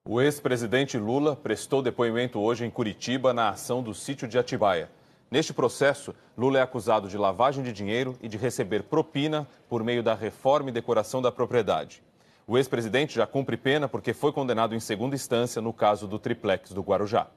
O ex-presidente Lula prestou depoimento hoje em Curitiba na ação do sítio de Atibaia. Neste processo, Lula é acusado de lavagem de dinheiro e de receber propina por meio da reforma e decoração da propriedade. O ex-presidente já cumpre pena porque foi condenado em segunda instância no caso do triplex do Guarujá.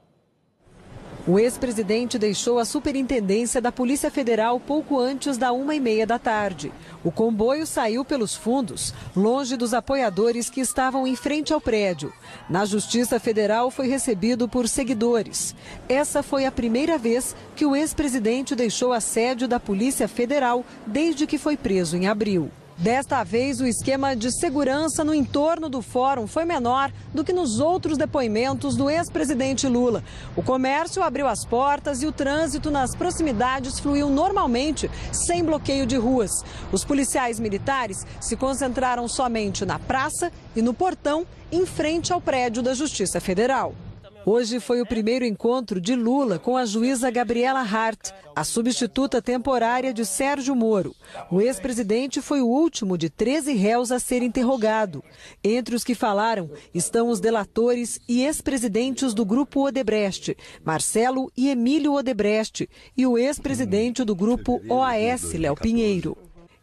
O ex-presidente deixou a superintendência da Polícia Federal pouco antes da 1h30 da tarde. O comboio saiu pelos fundos, longe dos apoiadores que estavam em frente ao prédio. Na Justiça Federal foi recebido por seguidores. Essa foi a primeira vez que o ex-presidente deixou a sede da Polícia Federal desde que foi preso em abril. Desta vez, o esquema de segurança no entorno do fórum foi menor do que nos outros depoimentos do ex-presidente Lula. O comércio abriu as portas e o trânsito nas proximidades fluiu normalmente, sem bloqueio de ruas. Os policiais militares se concentraram somente na praça e no portão, em frente ao prédio da Justiça Federal. Hoje foi o primeiro encontro de Lula com a juíza Gabriela Hart, a substituta temporária de Sérgio Moro. O ex-presidente foi o último de 13 réus a ser interrogado. Entre os que falaram estão os delatores e ex-presidentes do Grupo Odebrecht, Marcelo e Emílio Odebrecht, e o ex-presidente do Grupo OAS, Léo Pinheiro.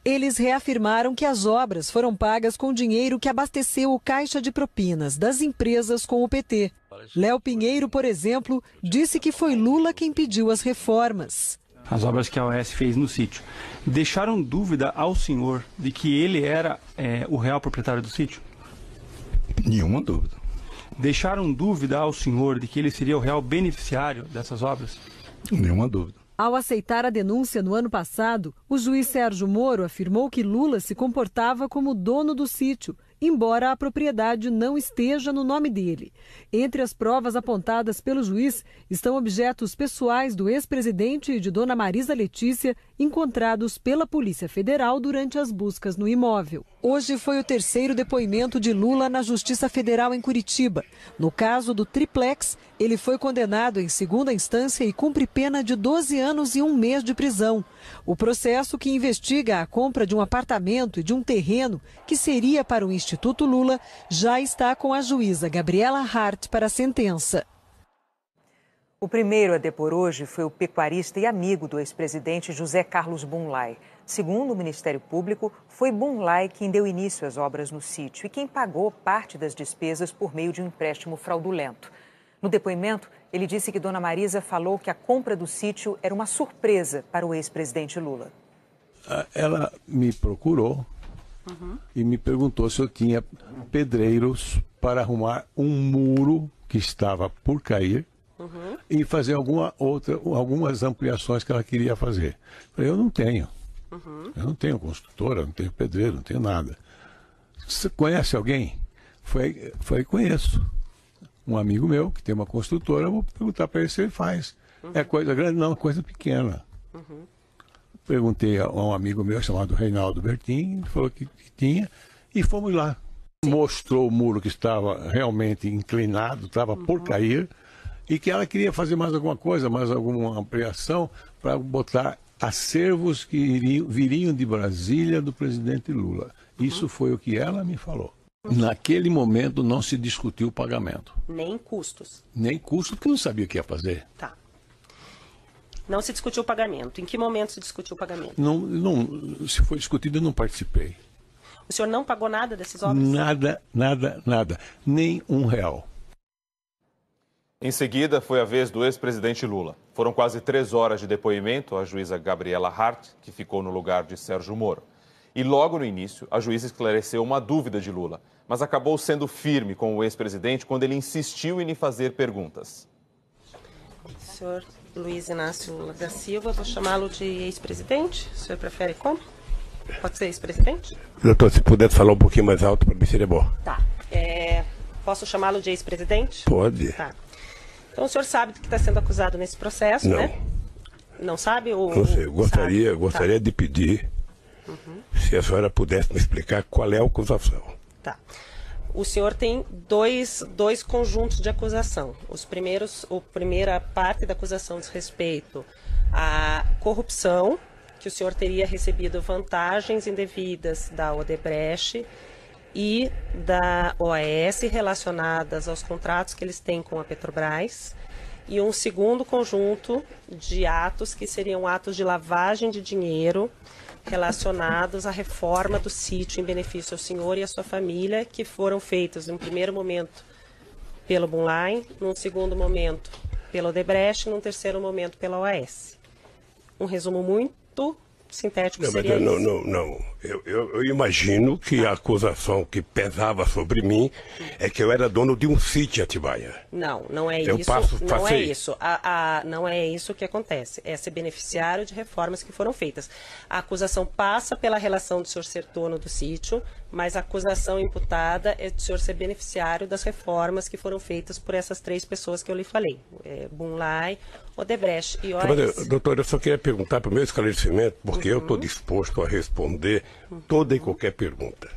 Eles reafirmaram que as obras foram pagas com dinheiro que abasteceu o caixa de propinas das empresas com o PT. Léo Pinheiro, por exemplo, disse que foi Lula quem pediu as reformas. As obras que a OAS fez no sítio deixaram dúvida ao senhor de que ele era o real proprietário do sítio? Nenhuma dúvida. Deixaram dúvida ao senhor de que ele seria o real beneficiário dessas obras? Nenhuma dúvida. Ao aceitar a denúncia no ano passado, o juiz Sérgio Moro afirmou que Lula se comportava como dono do sítio, embora a propriedade não esteja no nome dele. Entre as provas apontadas pelo juiz estão objetos pessoais do ex-presidente e de Dona Marisa Letícia, encontrados pela Polícia Federal durante as buscas no imóvel. Hoje foi o terceiro depoimento de Lula na Justiça Federal em Curitiba. No caso do triplex, ele foi condenado em segunda instância e cumpre pena de 12 anos e 1 mês de prisão. O processo, que investiga a compra de um apartamento e de um terreno que seria para o Instituto Lula, já está com a juíza Gabriela Hart para a sentença. O primeiro a depor hoje foi o pecuarista e amigo do ex-presidente José Carlos Bunlai. Segundo o Ministério Público, foi Bunlai quem deu início às obras no sítio e quem pagou parte das despesas por meio de um empréstimo fraudulento. No depoimento, ele disse que Dona Marisa falou que a compra do sítio era uma surpresa para o ex-presidente Lula. Ela me procurou e me perguntou se eu tinha pedreiros para arrumar um muro que estava por cair e fazer algumas ampliações que ela queria fazer. Eu falei, eu não tenho. Eu não tenho construtora, não tenho pedreiro, não tenho nada. Você conhece alguém? Foi conheço. Um amigo meu que tem uma construtora, eu vou perguntar para ele se ele faz. É coisa grande? Não, coisa pequena. Perguntei a um amigo meu chamado Reinaldo Bertin, ele falou que tinha, e fomos lá. Mostrou o muro que estava realmente inclinado, estava por cair, e que ela queria fazer mais alguma coisa, mais alguma ampliação, para botar acervos que viriam de Brasília do presidente Lula. Isso foi o que ela me falou. Naquele momento não se discutiu o pagamento. Nem custos? Nem custos, porque não sabia o que ia fazer. Tá. Não se discutiu o pagamento. Em que momento se discutiu o pagamento? Não, se foi discutido, eu não participei. O senhor não pagou nada desses obras? Nada. Nem R$1. Em seguida, foi a vez do ex-presidente Lula. Foram quase 3 horas de depoimento à juíza Gabriela Hart, que ficou no lugar de Sérgio Moro. E logo no início, a juíza esclareceu uma dúvida de Lula, mas acabou sendo firme com o ex-presidente quando ele insistiu em lhe fazer perguntas. Senhor Luiz Inácio Lula da Silva, vou chamá-lo de ex-presidente? O senhor prefere como? Pode ser ex-presidente? Doutor, se puder falar um pouquinho mais alto, para mim seria bom. Tá. Posso chamá-lo de ex-presidente? Pode. Tá. Então o senhor sabe do que está sendo acusado nesse processo, não. Né? Não sabe? Não sei, gostaria de pedir se a senhora pudesse me explicar qual é a acusação. Tá. O senhor tem dois conjuntos de acusação. A primeira parte da acusação diz respeito à corrupção, que o senhor teria recebido vantagens indevidas da Odebrecht e da OAS relacionadas aos contratos que eles têm com a Petrobras, e um segundo conjunto de atos que seriam atos de lavagem de dinheiro relacionados à reforma do sítio em benefício ao senhor e à sua família, que foram feitos em um primeiro momento pelo Bunlai, num segundo momento pelo Odebrecht e num terceiro momento pela OAS. Um resumo muito sintético seria isso. Não. Eu imagino que a acusação que pesava sobre mim é que eu era dono de um sítio em Atibaia. Não é eu isso. Não é isso. Não é isso que acontece. É ser beneficiário de reformas que foram feitas. A acusação passa pela relação do senhor ser dono do sítio, mas a acusação imputada é do senhor ser beneficiário das reformas que foram feitas por essas três pessoas que eu lhe falei. Bunlai, Odebrecht e OAS. Doutor, eu só queria perguntar para o meu esclarecimento, porque eu estou disposto a responder toda e qualquer pergunta.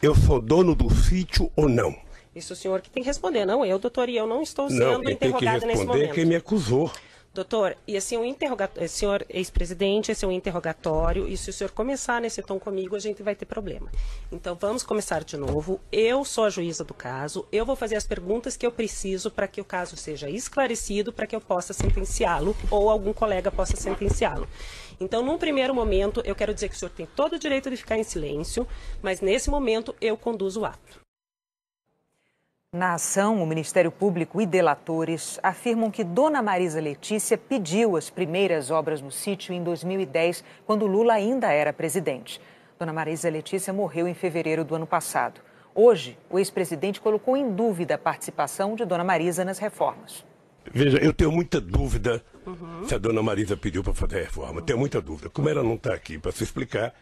Eu sou dono do sítio ou não? Isso o senhor que tem que responder, não eu, doutor, e eu não estou sendo interrogado nesse momento. Quem tem que responder é quem me acusou. Doutor, e assim, senhor ex-presidente, esse é um interrogatório, e se o senhor começar nesse tom comigo, a gente vai ter problema. Então, vamos começar de novo. Eu sou a juíza do caso, eu vou fazer as perguntas que eu preciso para que o caso seja esclarecido, para que eu possa sentenciá-lo, ou algum colega possa sentenciá-lo. Então, num primeiro momento, eu quero dizer que o senhor tem todo o direito de ficar em silêncio, mas nesse momento eu conduzo o ato. Na ação, o Ministério Público e delatores afirmam que Dona Marisa Letícia pediu as primeiras obras no sítio em 2010, quando Lula ainda era presidente. Dona Marisa Letícia morreu em fevereiro do ano passado. Hoje, o ex-presidente colocou em dúvida a participação de Dona Marisa nas reformas. Veja, eu tenho muita dúvida se a Dona Marisa pediu para fazer a reforma. Tenho muita dúvida. Como ela não está aqui para se explicar,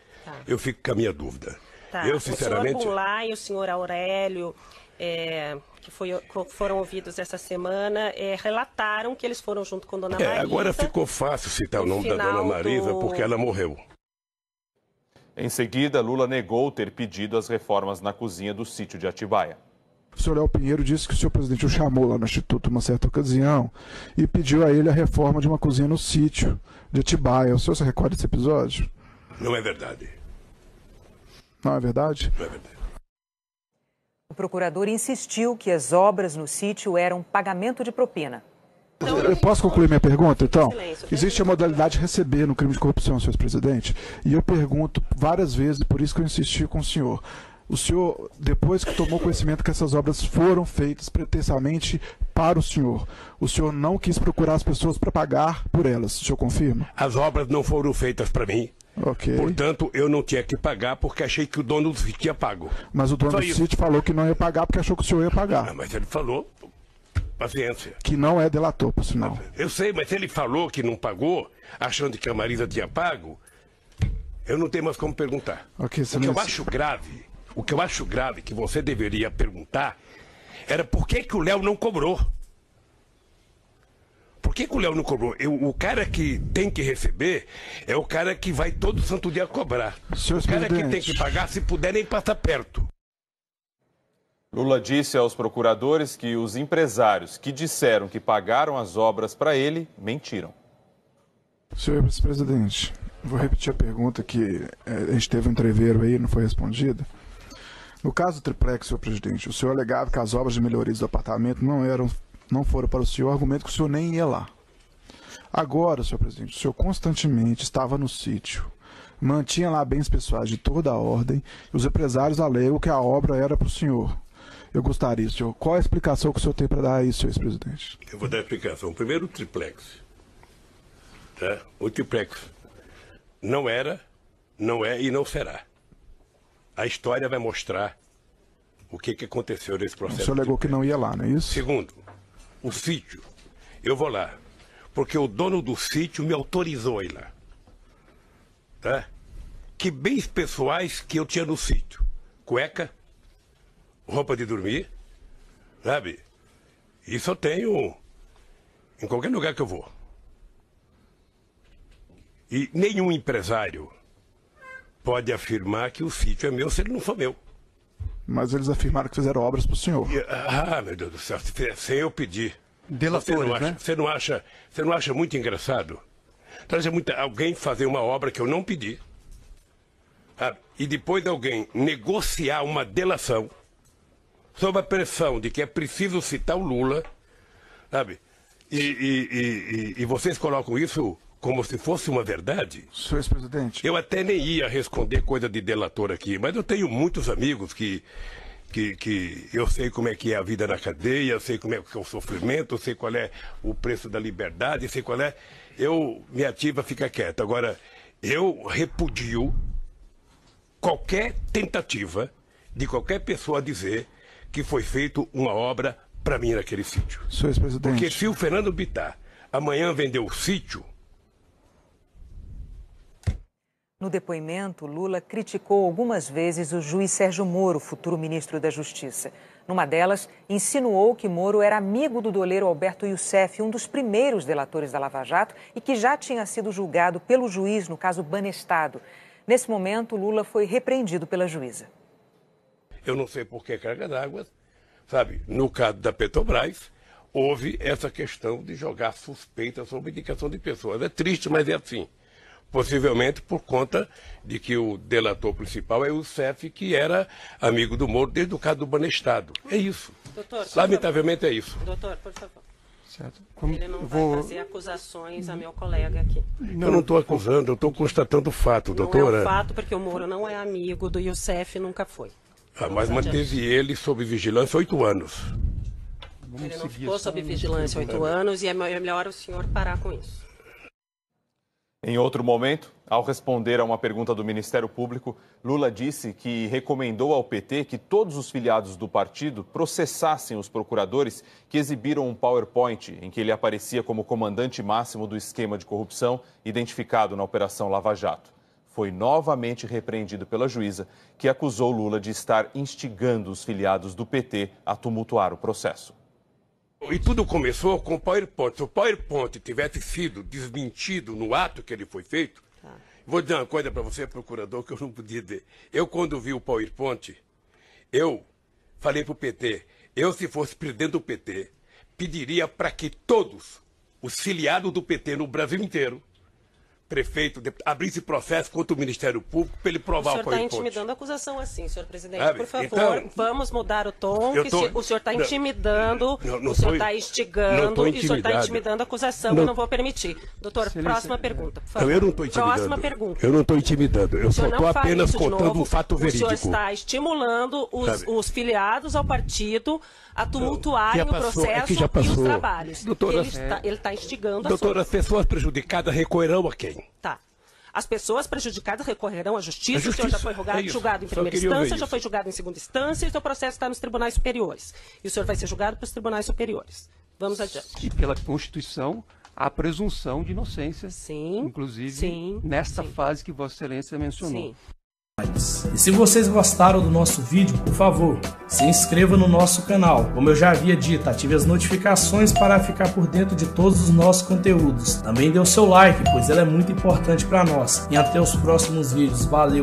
eu fico com a minha dúvida. Eu, sinceramente... O senhor Bunlai e o senhor Aurélio... que foram ouvidos essa semana, relataram que eles foram junto com Dona Marisa. Agora ficou fácil citar o nome da Dona Marisa porque ela morreu. Em seguida, Lula negou ter pedido as reformas na cozinha do sítio de Atibaia. O senhor Léo Pinheiro disse que o senhor presidente o chamou lá no Instituto uma certa ocasião e pediu a ele a reforma de uma cozinha no sítio de Atibaia. O senhor se recorda desse episódio? Não é verdade. Não é verdade? Não é verdade. O procurador insistiu que as obras no sítio eram pagamento de propina. Eu posso concluir minha pergunta, então? Existe a modalidade de receber no crime de corrupção, senhor presidente, e eu pergunto várias vezes, por isso que eu insisti com o senhor. O senhor, depois que tomou conhecimento que essas obras foram feitas pretensamente para o senhor não quis procurar as pessoas para pagar por elas, o senhor confirma? As obras não foram feitas para mim. Okay. Portanto, eu não tinha que pagar porque achei que o dono do sítio ia pago. Mas o dono do sítio falou que não ia pagar porque achou que o senhor ia pagar. Mas ele falou, paciência. Que não é delator, por sinal. Eu sei, mas ele falou que não pagou, achando que a Marisa tinha pago, eu não tenho mais como perguntar. Okay, o que eu acho grave que você deveria perguntar era por que o Léo não cobrou. Por que o Léo não cobrou? O cara que tem que receber é o cara que vai todo santo dia cobrar. O cara que tem que pagar, se puder, nem passa perto. Lula disse aos procuradores que os empresários que disseram que pagaram as obras para ele mentiram. Senhor vice-presidente, vou repetir a pergunta que a gente teve um entreveiro aí, não foi respondida. No caso do triplex, senhor presidente, o senhor alegava que as obras de melhorias do apartamento não foram para o senhor, argumento que o senhor nem ia lá. Agora, senhor presidente, o senhor constantemente estava no sítio, mantinha lá bens pessoais de toda a ordem, e os empresários alegam que a obra era para o senhor. Eu gostaria, senhor, qual a explicação que o senhor tem para dar a isso, senhor ex-presidente? Eu vou dar a explicação. Primeiro, o triplex. Tá? O triplex não era, não é e não será. A história vai mostrar o que aconteceu nesse processo. O senhor alegou que não ia lá, não é isso? Segundo, o sítio. Eu vou lá, porque o dono do sítio me autorizou a ir lá. Tá? Que bens pessoais que eu tinha no sítio? Cueca, roupa de dormir, sabe? Isso eu tenho em qualquer lugar que eu vou. E nenhum empresário pode afirmar que o sítio é meu se ele não for meu. Mas eles afirmaram que fizeram obras para o senhor. Meu Deus do céu, sem eu pedir. Delatores, né? Você não acha muito engraçado? Alguém fazer uma obra que eu não pedi. e depois alguém negociar uma delação sob a pressão de que é preciso citar o Lula, sabe? E vocês colocam isso como se fosse uma verdade. Senhor ex-presidente. Eu até nem ia responder coisa de delator aqui, mas eu tenho muitos amigos que eu sei como é que é a vida na cadeia, eu sei como é que é o sofrimento, eu sei qual é o preço da liberdade, eu sei qual é... Minha ativa fica quieta. Agora, eu repudio qualquer tentativa de qualquer pessoa dizer que foi feita uma obra para mim naquele sítio. Senhor ex-presidente. Porque se o Fernando Bittar amanhã vender o sítio... No depoimento, Lula criticou algumas vezes o juiz Sérgio Moro, futuro ministro da Justiça. Numa delas, insinuou que Moro era amigo do doleiro Alberto Youssef, um dos primeiros delatores da Lava Jato e que já tinha sido julgado pelo juiz no caso Banestado. Nesse momento, Lula foi repreendido pela juíza. Eu não sei por que carga d'água, sabe? No caso da Petrobras, houve essa questão de jogar suspeita sobre indicação de pessoas. É triste, mas é assim. Possivelmente por conta de que o delator principal é o Youssef, que era amigo do Moro desde o caso do Banestado. É isso. Doutor, lamentavelmente é isso. Doutor, por favor. Certo. Ele não vai fazer acusações a meu colega aqui. Eu não estou acusando, eu estou constatando o fato, doutora. Não é um fato, porque o Moro não é amigo do Youssef, nunca foi. Mas manteve ele sob vigilância 8 anos. Ele não ficou sob vigilância 8 anos e é melhor o senhor parar com isso. Em outro momento, ao responder a uma pergunta do Ministério Público, Lula disse que recomendou ao PT que todos os filiados do partido processassem os procuradores que exibiram um PowerPoint em que ele aparecia como comandante máximo do esquema de corrupção identificado na Operação Lava Jato. Foi novamente repreendido pela juíza, que acusou Lula de estar instigando os filiados do PT a tumultuar o processo. E tudo começou com o PowerPoint. Se o PowerPoint tivesse sido desmentido no ato que ele foi feito, vou dizer uma coisa para você, procurador, que eu não podia dizer. Eu, quando vi o PowerPoint, eu falei para o PT, se fosse presidente do PT, pediria para que todos os filiados do PT no Brasil inteiro, prefeito, abrisse processo contra o Ministério Público para ele provar o PowerPoint. O senhor está intimidando a acusação assim, senhor presidente. Por favor, então, vamos mudar o tom. O senhor está intimidando, o senhor está instigando, e o senhor está intimidando a acusação. Eu não vou permitir. Doutor, próxima pergunta, por favor. Eu não estou intimidando. Próxima pergunta. Eu não estou intimidando. Eu só estou apenas contando um fato verídico. O senhor está estimulando os filiados ao partido a tumultuarem o processo e os trabalhos. Doutora, ele está instigando doutora, as pessoas prejudicadas recorrerão a quem? Tá. As pessoas prejudicadas recorrerão à justiça. O senhor já foi julgado em primeira instância, já foi julgado em segunda instância e o seu processo está nos tribunais superiores. E o senhor vai ser julgado pelos tribunais superiores. Vamos adiante. E pela Constituição, a presunção de inocência, inclusive nesta fase que Vossa Excelência mencionou. Sim. E se vocês gostaram do nosso vídeo, por favor, se inscreva no nosso canal. Como eu já havia dito, ative as notificações para ficar por dentro de todos os nossos conteúdos. Também dê o seu like, pois ele é muito importante para nós. E até os próximos vídeos. Valeu!